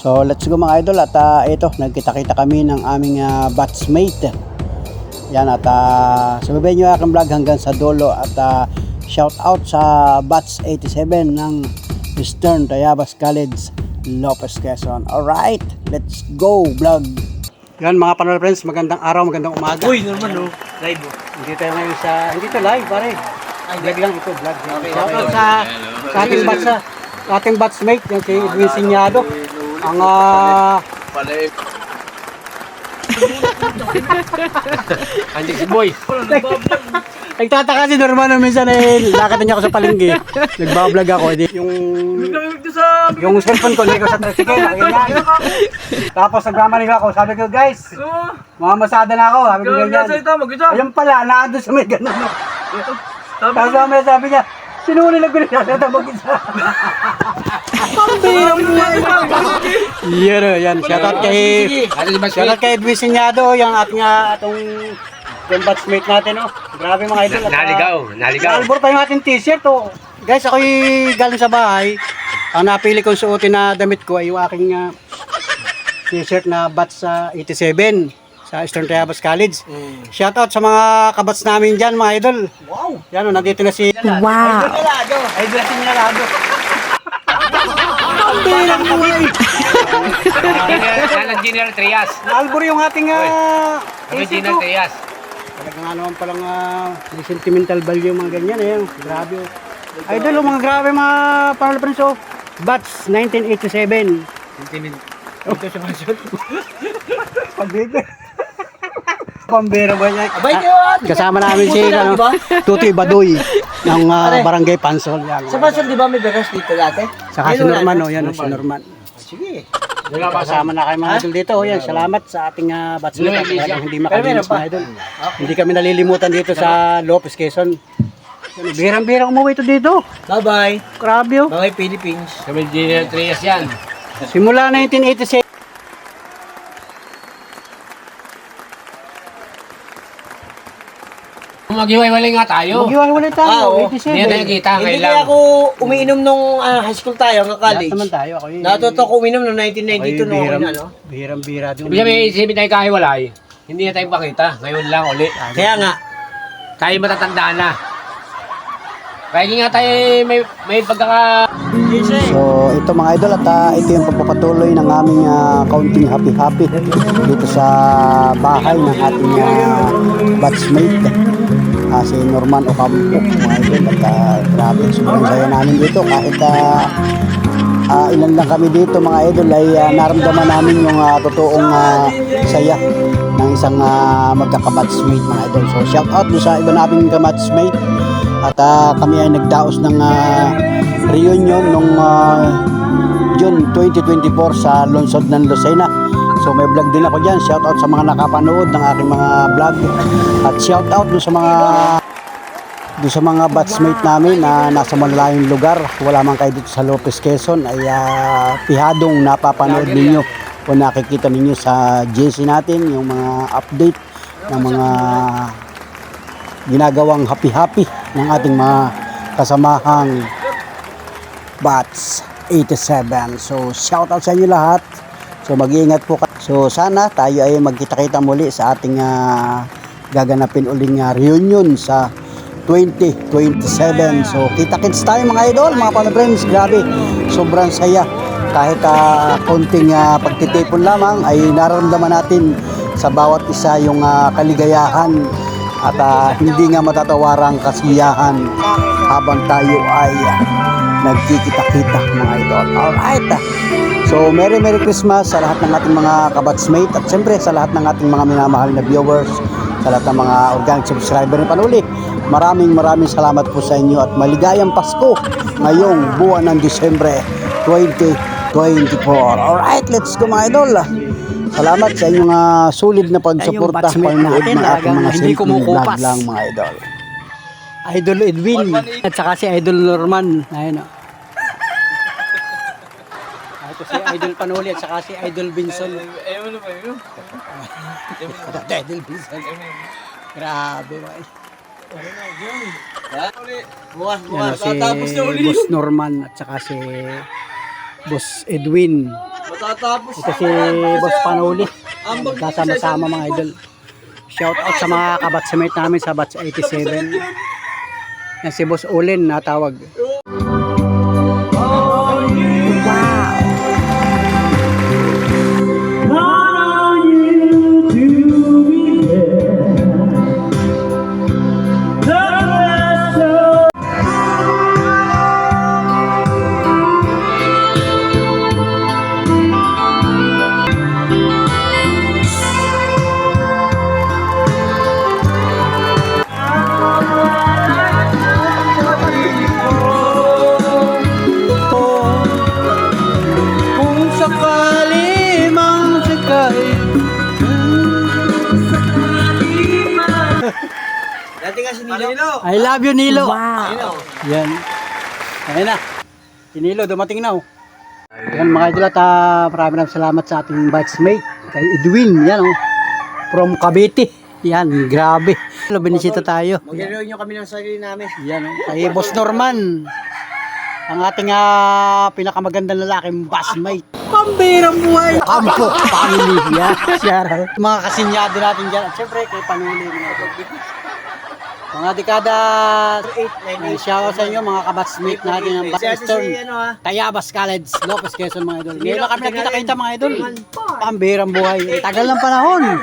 So let's go mga idol at ito nagkita-kita kami ng aming batchmate. Yan at sabayin nyo aking vlog hanggang sa dulo at shout out sa batch 87 ng Eastern Tayabas College, Lopez, Quezon. Alright, let's go vlog. Yan mga panood friends, magandang araw, magandang umaga. Uy, normal no, live mo. Hindi tayo ngayon sa, hindi to live pare. Vlog lang ito, vlog. Okay, Shout out okay. sa ating batch, sa ating batchmate, yung si Edwin Sinyado. Ang Andiyan si Boy. nagtataka si Norman minsan lakad niya ako sa palengke. Nagbablog ako. Yung cellphone ko, hindi ko sa tricycle. Ganyan. Tapos nagmamanig ako. Sabi ko, guys, mamamasada na ako. Sabi ko ganyan. Ayun pala, naandun sa may ganun. Tapos mamaya sabi niya, sinuli lang binigyan mag-isa. Yan. Shoutout kay Edwin Sinyado, yung atong batchmate natin, oh. Grabe mga idol. Naligaw. Albor pa yung ating t-shirt, oh. Guys, ako'y galing sa bahay. Ang napili kong suotin na damit ko ay yung aking t-shirt na batch 87 sa Eastern Tayabas College. Shoutout sa mga kabats namin dyan, mga idol. Wow! Yan, oh, nandito na si... Wow! Idol na si Minalado. General Trias. Albor yung ating General Trias. talaga nga naman palang may sentimental value mga ganyan grabe idol mga grabe mga parang so batch 1987 Ito siya mansyon. pambera ba niya Abay yun! kasama namin si Tutoy Badoy ng Barangay Pansol yan, Sa Pansol, di ba may beras dito dati? saka si Norman si Norman. Sige. Kasama na kayo mga idol dito. Yan, salamat sa ating batchmate. Talagang hindi makalimutan mga idol. Hindi kami nalilimutan dito sa Lopez, Quezon. Birang-birang umuwi ito dito. Bye-bye. Grabe oh. Mga Philippines. Kami General Trias yan. Simula 1987. Maghiwalay nga tayo. Magiwalay tayo. 87. Hindi tayo kita Hindi ngayon kaya lang. ako umiinom nung high school tayo, ng Lahat college. naman tayo. Ako Natuto ko uminom noong 1992 nung ako na, no? Birang-bira doon. Ibig sabihin, isipin tayo kahiwalay. Hindi na tayo pakita. Ngayon lang uli. Kaya nga, Tayo matatanda na. Kaya nga tayo may pagkaka... So ito mga idol at ito yung pagpapatuloy ng aming counting happy dito sa bahay ng ating batchmate si Norman Ocampo mga idol at grabe sobrang saya namin dito kahit ilan lang kami dito mga idol ay naramdaman namin yung totoong saya ng isang magkakabatchmate mga idol. So shout out sa iba naming kabatchmate at kami ay nagdaos ng reunion nung June 2024 sa lungsod ng Lucena. So may vlog din ako dyan. Shout out sa mga nakapanood ng aking mga vlog at shout out doon sa mga batchmate namin na nasa malalayong lugar. Wala man kayo dito sa Lopez, Quezon ay pihadong napapanood ninyo o nakikita ninyo sa JC natin yung mga update ng mga ginagawang happy ng ating mga kasamahang batch 87. So shout out sa inyo lahat. So mag-iingat po kayo. So sana tayo ay magkita-kita muli sa ating gaganapin uling reunion sa 2027. So kita-kits tayo mga idol, mga panood-friends. Grabe, sobrang saya. Kahit konting pagtitipon lamang ay nararamdaman natin sa bawat isa yung kaligayahan at hindi nga matatawarang kasiyahan habang tayo ay nagkikita-kita mga idol. Alright. So Merry Christmas sa lahat ng ating mga kabatsmate at siyempre sa lahat ng ating mga minamahal na viewers, sa lahat ng mga organic subscriber na panuli. Maraming salamat po sa inyo at maligayang Pasko ngayong buwan ng Disyembre 2024. Alright, let's go mga idol. Salamat sa inyong sulit na pagsuporta panood ng ating mga simple vlog lang mga idol. Idol Edwin at saka si Idol Norman. Ayun o. Ito si Idol Panuli at saka si Idol Binson. Idol Binson. Grabe ba eh. Yan si Boss Norman at saka si Boss Edwin. Tatapos Ito si Boss Panuli. Kasama-sama mga idol. Shout out sa mga kabatsimate namin sa batch 87. Yan si Boss Ulin natawag. Kung sakali mang sakay. Dati nga si Nilo. I love you, Nilo. Nilo. Yan. Ayan na. Si Nilo, dumating na. Oh. Yan mga idol at maraming salamat sa ating batchmate. Kay Edwin. Yan oh. From Cavite. Yan, grabe. Binisita tayo. Mag-review nyo kami ng sarili namin. Yan oh. Kay Boss Norman. Ang ating pinakamagandang lalaking batchmate. Pambirang buhay. Kampo, family. Yan, siya. Mga kasinyado natin dyan. At syempre, kay Panuli. Mga dekada 8, 9, shoutout sa inyo mga kabatsmate natin ng Western Tayabas College, Lopez, Quezon mga idol. Ngayon lang kami nagkita-kita mga idol. Pambirang buhay. Tagal ng panahon.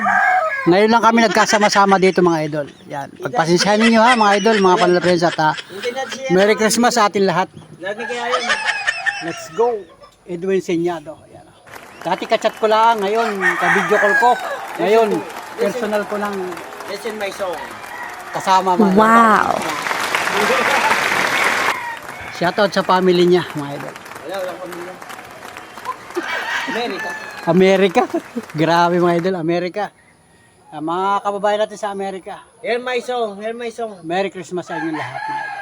Ngayon lang kami nagkasama-sama dito mga idol. Yan. Pagpasensyahan ninyo ha mga idol, mga panalaprens at Merry Christmas sa atin lahat. Lagi kaya yun. Let's go. Edwin Senyado. Yan. Dati kachat ko lang, ngayon ka-video call ko. Ngayon, personal ko lang Listen my song. kasama mga idol. Wow. Shoutout sa family niya, mga idol. Wala kami nila. America. Amerika. Grabe mga idol, Amerika. Mga kababayan natin sa Amerika. Hear my song. Hear my song. Merry Christmas sa inyo lahat, mga idol.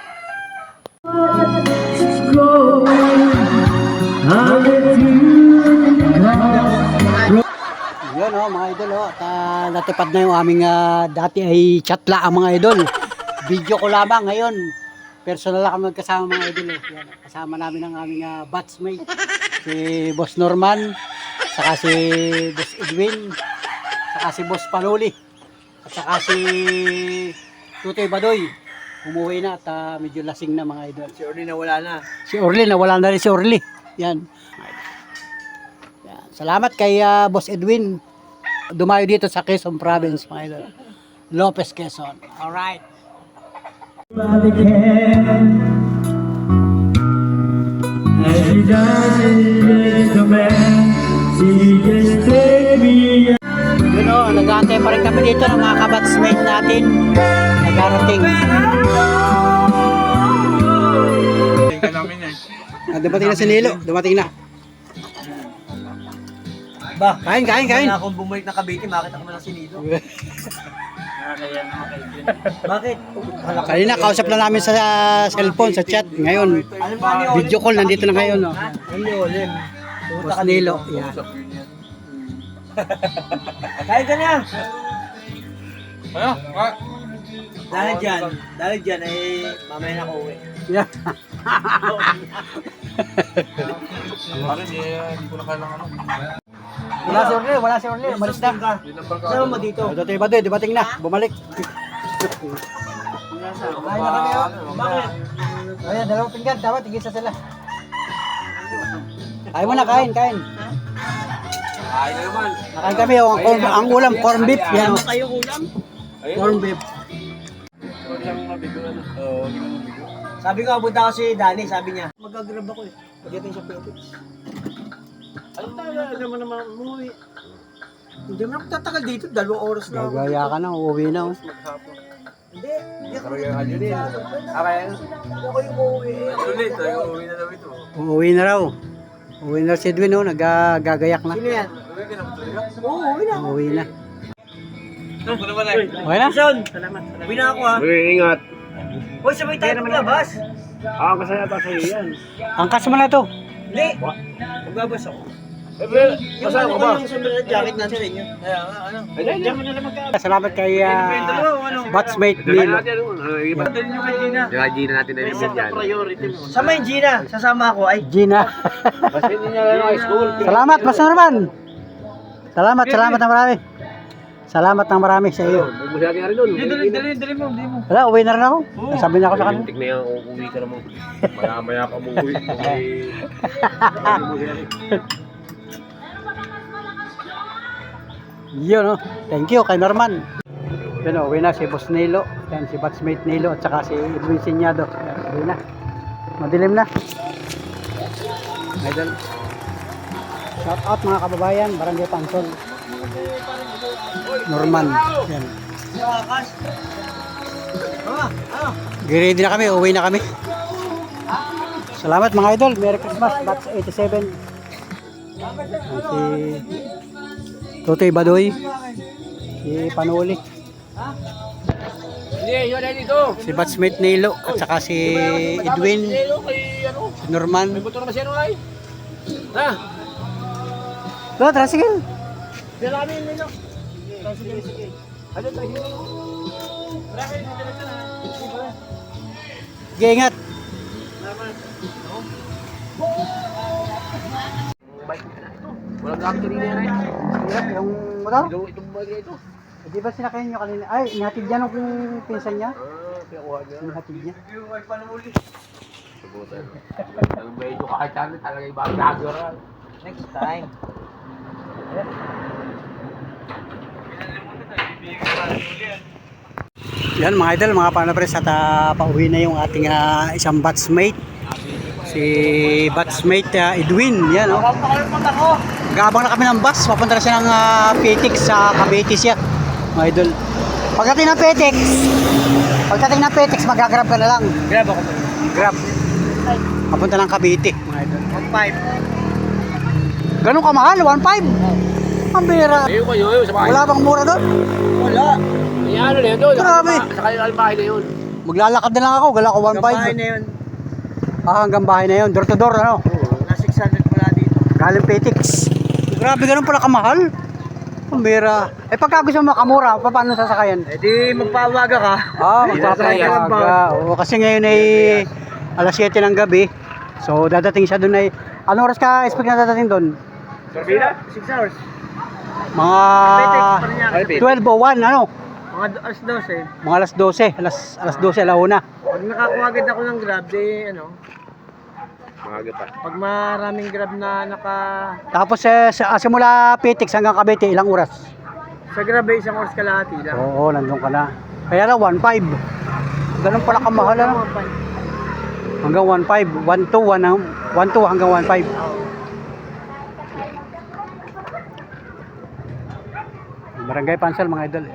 Yun mga idol at natupad na yung aming dati ay chat lang mga idol. Video ko lamang ngayon. Personal lang kami magkasama mga idol. Yan, kasama namin ang aming batchmate. Si Boss Norman, saka si Boss Edwin, saka si Boss Panuli, at saka si Tutoy Badoy. Umuwi na at medyo lasing na mga idol. Si Orly na wala na. Si Orly, nawala na rin si Orly. Yan. Yan. Salamat kay Boss Edwin. Dumayo dito sa Quezon Province, mga idol. Lopez, Quezon. Alright. Yun o, nag-aantay pa rin kami dito ng mga kabatsmate natin. Nagarating. Dumating na si Nilo. Dumating na. Ba? Kain. Kaya akong bumalik na Cavite, makita ko na si Nilo. Bakit? Kanina, kausap na namin sa cellphone, sa chat. Ngayon, Ano ba ni Olin? video call, nandito na ngayon. No? Ano ni Olin? Boss Nilo. Yan. Kaya ka na. Dahil dyan, mamaya na ako uwi. Yan. Wala si Orly. Umalis na. Sama mo dito. Ito iba doon, dumating na. Bumalik. Kaya na kami, oh. Bakit? Ayan, dalawang pinggan. Dapat, tigisa sila. Kain mo na, kain. Kain na naman. Nakain kami, oh, ang ulam, corn beef. Yan, oh. Kayo ulam? Corn beef. Sabi ko, punta ko si Danny, sabi niya, mag-grab ako eh. Pagdating sa Philippines. Ano naman umuwi? Hindi naman ako tatagal dito, 2 oras na ako. Gagaya ka na, uuwi na. Oh. Hindi ako din. Ako yung uuwi. Uuwi na raw. Uuwi na si Edwin, oh, nagagayak na. Sino yan? Oo, uuwi na ako. Uuwi na. Okay na? Son, uwi na ako ha. Ingat. Hoy, sabay tayo maglabas. Kasaya pa sa'yo yan. Angkas mo na to. Hindi. Maglabas ako. Yung ano ko yung sumira jacket natin sa inyo. Kaya ano? Diyan mo na lang magkakaroon. Salamat kay batchmate Lilo. Doon nyo kay Gina. Yung Gina natin na yung yan. Priority mo. Sama yung Gina. Sasama ako ay. Gina. Basta hindi niya lang high school. Salamat, Mas Norman. Salamat ng marami. Salamat ng marami sa iyo. Bubus natin nga rin doon. Dali mo. Wala, uwi na rin ako. Sabi na ako sa kanila. Lintik na yan, uuwi ka naman. Maya pa mo uwi. Yun, oh. Thank you kay Norman. Yun, uwi na si Boss Nilo. Yan, si batchmate Nilo at saka si Edwin Sinyado. Yan, uwi na. Madilim na. Idol. Shout out mga kababayan, Barangay Pansol. Norman. Yan. Ready na kami, uwi na kami. Salamat mga idol. Merry Christmas, Batch 87. Si Totoy Badoy. Si Panuli. Hindi, yun na dito. Si batchmate Nilo at saka si Edwin. Si Norman. May buto naman siya nung ay. Ha? Lo, tricycle. Dala kami yung Nino. Sige. Ano tayo? Sige, ingat. Walang gamit kanina yan ay. Yung motor? Itong bag na ito. Di ba sinakayin nyo kanina? Ay, inhatid niya nung pinsan niya. Kaya kuha niya. Inhatid niya. Subutan. Ang medyo kahit ano talaga ibang nagara. Next time. Yan mga idol, mga panabres at pauwi na yung ating isang batchmate. Si batchmate Edwin. Yan oh. Gabang na kami ng bus. Papunta na siya ng Petix sa Cavite siya. Mga idol. Pagdating ng Petix, magagrab ka na lang. Grab ako. Grab. Papunta ng Cavite. Mga idol. 1.5. Ganun kamahal? 1.5? Ang bira. Ayun ba yun? Sa bahay. Wala bang mura doon? Wala. Ay, ano na yun doon? Grabe. Sa kanilang bahay na yun. Maglalakad na lang ako. Gala ko 1.5. Bahay na yun. Hanggang bahay na yun. Door to door ano? Na 600 mula dito. Galing Petix. Grabe, ganun pala kamahal. Ang bira. Pagka gusto mo makamura, paano sasakayan? Di magpaawaga ka. Magpapayaga. Oo, kasi ngayon ay alas 7 ng gabi. So, dadating siya doon ay... Anong oras ka expect na dadating doon? Sorbida? 6 hours. Mga Petix pa rin yan. 12:01, ano? Mga alas 12. Mga alas 12. Alas 12, alauna. Pag nakakuha agad ako ng grab, di ano. Maaga pa. Pag maraming grab na Tapos simula Petix hanggang Cavite, ilang oras? sa grab ay isang oras kalahati lang. Oo, nandun ka na. Kaya lang, 1.5. Ganun pala kamahal, ano? Hanggang 1.5. 1.2 hanggang 1.5. Barangay Pansol, mga idol.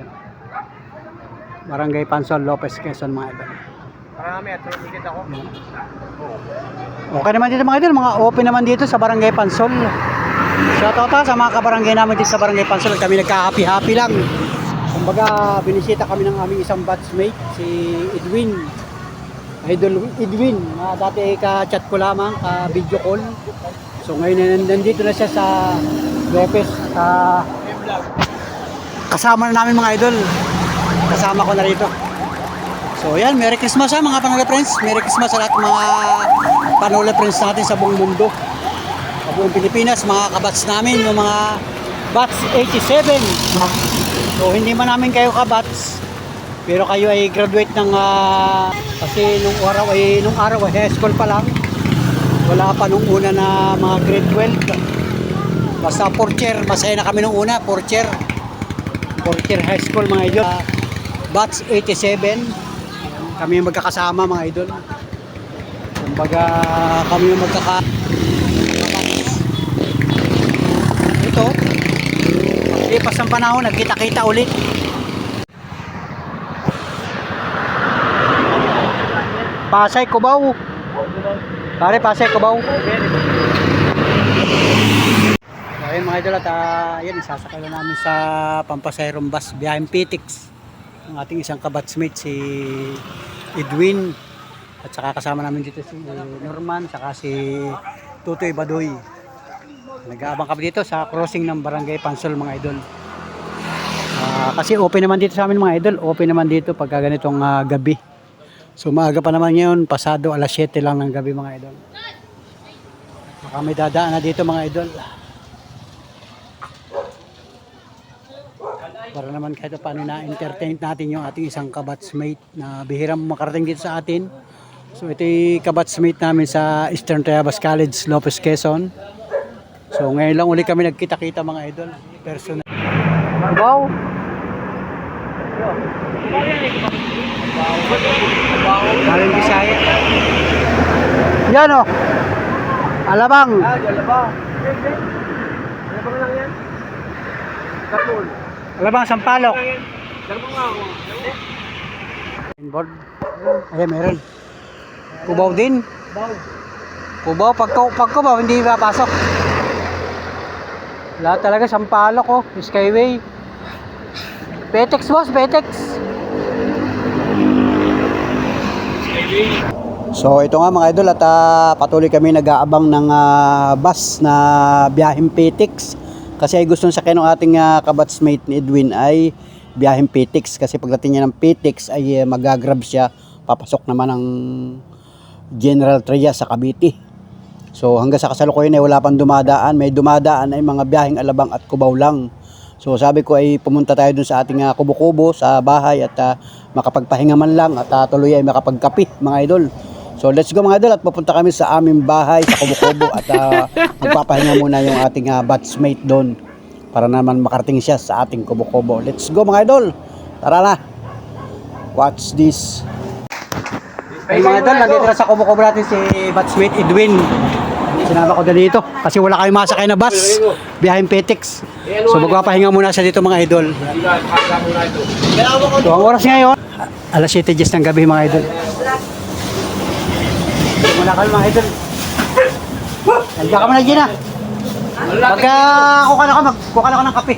Barangay Pansol, Lopez, Quezon, mga idol. Marami at tumigit ako. Okay naman dito mga idol, mga open naman dito sa Barangay Pansol. Shoutout sa mga kabarangay namin dito sa Barangay Pansol. Kami nagka-happy-happy lang. Kumbaga, binisita kami ng aming isang batchmate, si Edwin. Idol Edwin, na dati ka-chat ko lamang, ka-video call. So ngayon nandito na siya sa Lopez. Kasama na namin mga idol. Kasama ko na rito. So yan, Merry Christmas mga Panole Friends. Merry Christmas sa lahat mga Panole Friends natin sa buong mundo. Sa buong Pilipinas, mga kabats namin, yung mga Bats 87. So hindi man namin kayo kabats, pero kayo ay graduate ng kasi nung araw ay high school pa lang. Wala pa nung una na mga grade 12. Basta 4th year, masaya na kami nung una, 4th year high school mga idol. Bats 87. Kami yung magkakasama mga idol. Kumbaga kami yung ito, lipas ng panahon, nagkita-kita ulit. Pasay, Cubao. Pare, Pasay, Cubao. Ayun mga idol at yan, isasakay na namin sa Pampasayrong bus biyaheng Petix. Ang ating isang kabatsmate si Edwin. At saka kasama namin dito si Norman, saka si Totoy Badoy. Nag-aabang kami dito sa crossing ng Barangay Pansol mga idol. Kasi open naman dito sa amin mga idol. Open naman dito pagka ganitong gabi. So maaga pa naman ngayon, pasado alas 7 lang ng gabi mga idol. Baka may dadaan na dito mga idol. Para naman kahit paano na-entertain natin yung ating isang kabatsmate na bihirang makarating dito sa atin. So ito yung kabatsmate namin sa Eastern Triabas College, Lopez, Quezon. So ngayon lang uli kami nagkita-kita mga idol. Personal. Wow! Galing Bisaya. Yan o! Alabang! Alabang. Alabang lang yan. Kapul. Alabang Sampalok. Alabang nga ako. Inboard. Ayan, meron. Kubaw din. Baw. Kubaw, pagkubaw, hindi papasok. Lahat talaga, Sampalok oh, Skyway. Petex boss, Petex. So ito nga mga idol at patuloy kami nag-aabang ng bus na biyaheng Petex. Kasi ay gusto sa ng ating kabatsmate ni Edwin ay biyaheng Petex. Kasi pagdating niya ng Petex ay magagrab siya. Papasok naman ng General Trias sa Cavite. So hanggang sa kasalukuyan ay wala pang dumadaan. May dumadaan ay mga biyaheng Alabang at Cubao lang. So sabi ko ay pumunta tayo dun sa ating kubo-kubo sa bahay at makapagpahinga man lang at tuloy ay makapagkape mga idol. So let's go mga idol at pupunta kami sa aming bahay sa kubo-kubo at magpapahinga muna yung ating batchmate doon para naman makarating siya sa ating kubo-kubo. Let's go mga idol. Tara na. Watch this. Ay mga idol, nandito na sa kubo-kubo natin si batchmate Edwin. Sinama ko dito kasi wala kayong masakay na bus. Biyaheng Petex. So magpapahinga muna siya dito mga idol. So ang oras ngayon, alas 7 just ng gabi mga idol. Muna kayo mga idol. Nandiyan ka muna Gina. Pagka kuka na ka ng kape.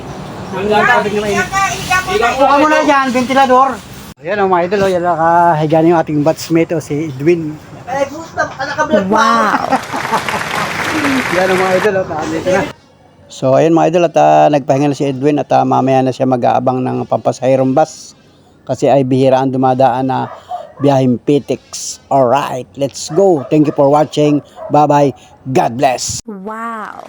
Kuka muna dyan, ventilador. Ayan ang mga idol, yan nakahiga na yung ating batchmate si Edwin. Wow! Yan ang mga idol, dito na. So ayun mga idol at nagpahinga na si Edwin at mamaya na siya mag-aabang ng pampasahirong bus kasi ay bihira ang dumadaan na biyaheng Petex. Alright, let's go. Thank you for watching. Bye bye. God bless. Wow.